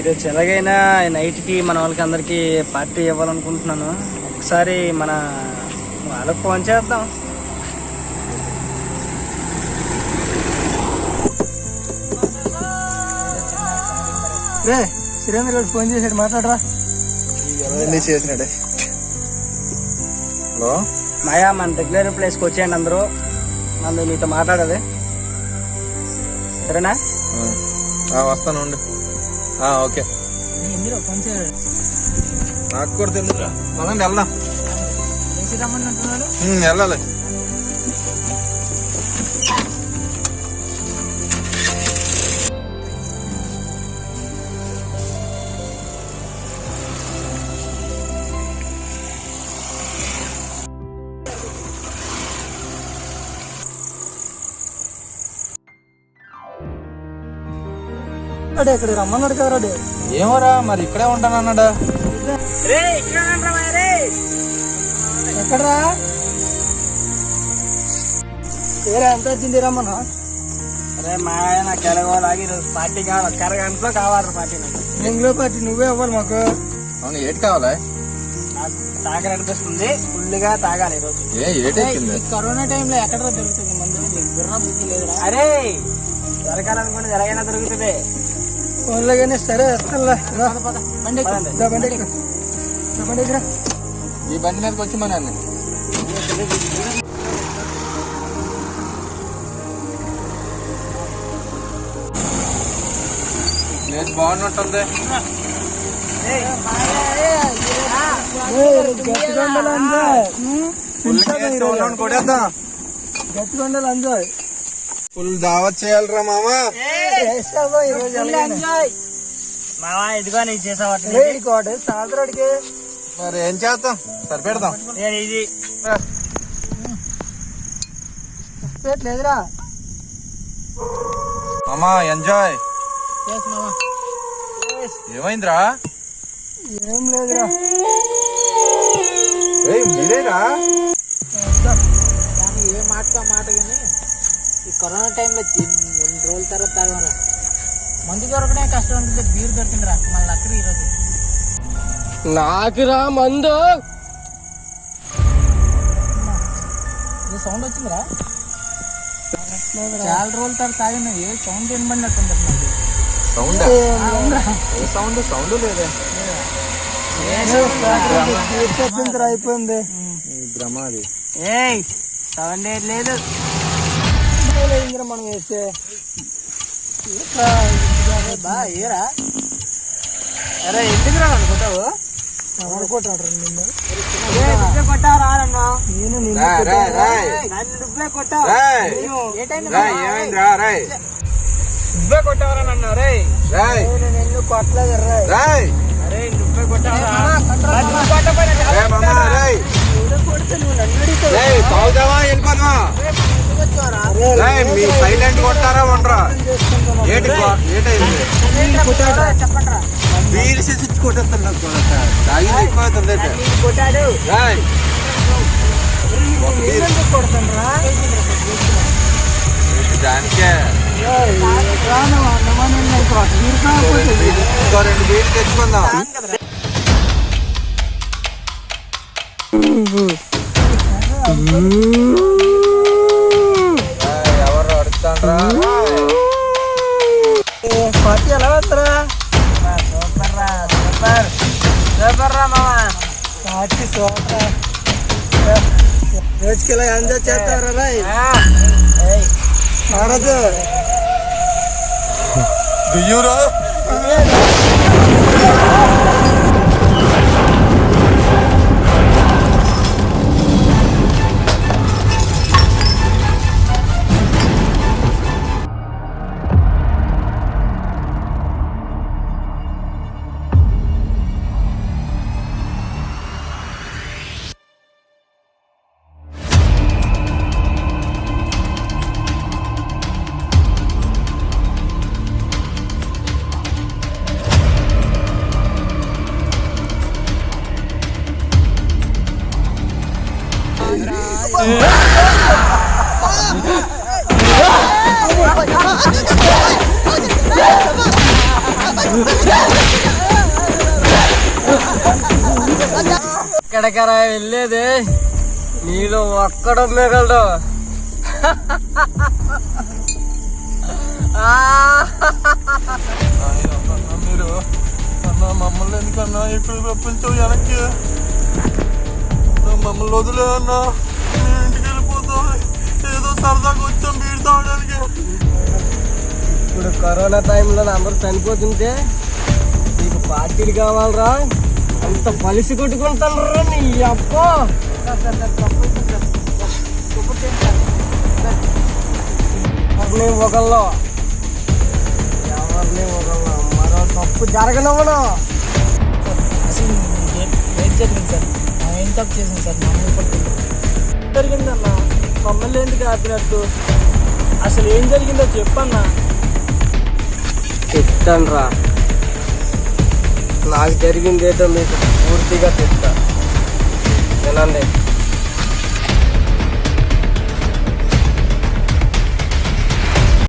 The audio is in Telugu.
ఈరోజు ఎలాగైనా నైట్కి మన వాళ్ళకి అందరికీ పార్టీ ఇవ్వాలనుకుంటున్నాను. ఒకసారి మన వాళ్ళకి ఫోన్ చేద్దాం. రే సురేంద్ర గారు ఫోన్ చేశాడు, మాట్లాడరా. చేసినాడే. హలో మాయా, మన రెగ్యులర్ ప్లేస్కి వచ్చేయండి అందరూ. మన మీతో మాట్లాడాలి, సరేనా? వస్తాను ఉండు. ఓకే, ఫోన్ చేయాలి. నాకు కూడా తెలుసు. పదండి వెళ్దాం. రమ్మని అంటున్నాడు. వెళ్ళాలి. అడే ఇక్కడ రమ్మన్నాడు కదరా. అడే ఏమోరా, మరి ఇక్కడే ఉంటాను అన్నాడా. ఎక్కడరా? వేరే ఎంత వచ్చింది రమ్మన్నా. అరే మాయ, నాకు ఎలాగోలాగి ఈరోజు పార్టీ కావాలి. ఒక అరగంటలో కావాలి పార్టీ. నాకు బెంగళూరు పార్టీ నువ్వే అవ్వాలి మాకు. అవును, ఏటి కావాలా? నాకు తాగాలనిపిస్తుంది, ఫుల్గా తాగాలి ఈరోజు. కరోనా టైంలో ఎక్కడ దొరుకుతుంది మందు? గుర్రం బుద్ధి లేదురా. అరే దొరకాలనుకుంటే ఎలాగైనా దొరుకుతుంది. ఫోన్లోగానే సరే వస్తానులే. బండి ఈ బండి మీదకి వచ్చి మన ప్లేస్ బాగున్నట్టుంది. గట్టిగొండలు అంజాయ్. ఫుల్ దావత్ చేయాలరా మామా. మావా ఇదిగో నీకు చేసావాటి సాయంత్రాడికి మరి ఏం చేద్దాం, సరిపెడదాం. ఇది లేదురా మామా, ఎంజాయ్. ఏమైందిరా? ఏం లేదురా. మీరేరా? కానీ ఏ మాట కానీ ఈ కరోనా టైంలో 2 రోజుల తర్వాత తాగమరా. మందు దొరకడే కష్టం అనుకుంటే బీర్ దొరికిందిరా. మళ్ళీ అక్కడ ఈరోజు నాకురా మందు. సౌండ్ వచ్చిందిరా. చాలా రోజుల తర్వాత తాగిన ఏ సౌండ్ వినబడినట్టుంది. సౌండ్ సౌండ్ లేదే. అయిపోయింది. బ్రహ్మాది సౌండ్ లేదు. మనం వేస్తే ఏరా. అరే ఎందుకు రా అనుకుంటావు? అనుకుంటాడు నిన్ను కొట్టావు రా నన్ను. నేను నువ్వే కొట్టావు. ఏమైందిరా? నువ్వే కొట్టావరా నన్ను. రే నిన్ను కొట్టలేదు. అరే నువ్వే కొట్టావు. మీ సైలెంట్ కొట్టారా ఉండరా? చెప్పండి. బీర్ సిచ్చి కొట్టేస్తాను. తాగింది ఎక్కువ అవుతుంది. దానికే ఇంకో 2 బీర్లు తెచ్చుకుందాం. ఎవరు అడుగుతాండ్రా? పార్టీ ఎలా వస్తారా? సూపర్ రా మామా. Party super. రోజుకి ఇలా ఎంజాయ్ చేస్తారా? ఆడదు దుయ్యూరా. ఎక్కడికరా వెళ్ళేది? నీలో ఒక్కడ మిగలడు. మీరు అన్నా మమ్మల్ని ఎందుకన్నా ఇక్కడ రప్పించావు వెనక్కి? మమ్మల్ని వదిలే అన్నా, మేము ఇంటికి వెళ్ళిపోతాం. ఏదో సరదాగా వచ్చాం బీడి తాగడానికి. ఇప్పుడు కరోనా టైంలో అందరూ చనిపోతుంటే నీకు పార్టీలు కావాలరా? అంత పలిసి కొట్టుకుంటాను రా నీ అప్ప. ఎవరిని ఒకళ్ళు మరో తప్పు జరగనవ్వను. అసలు ఏం జరిగింది సార్? ఏం తప్పు చేసింది సార్? మమ్మల్ని పట్టుకుంటాం జరిగిందన్నా, మమ్మల్ని ఎందుకు ఆపినట్టు? అసలు ఏం జరిగిందో చెప్పన్నా. చెప్తాను రా, నాకు జరిగిందేటో మీకు పూర్తిగా చెప్తా వినండి.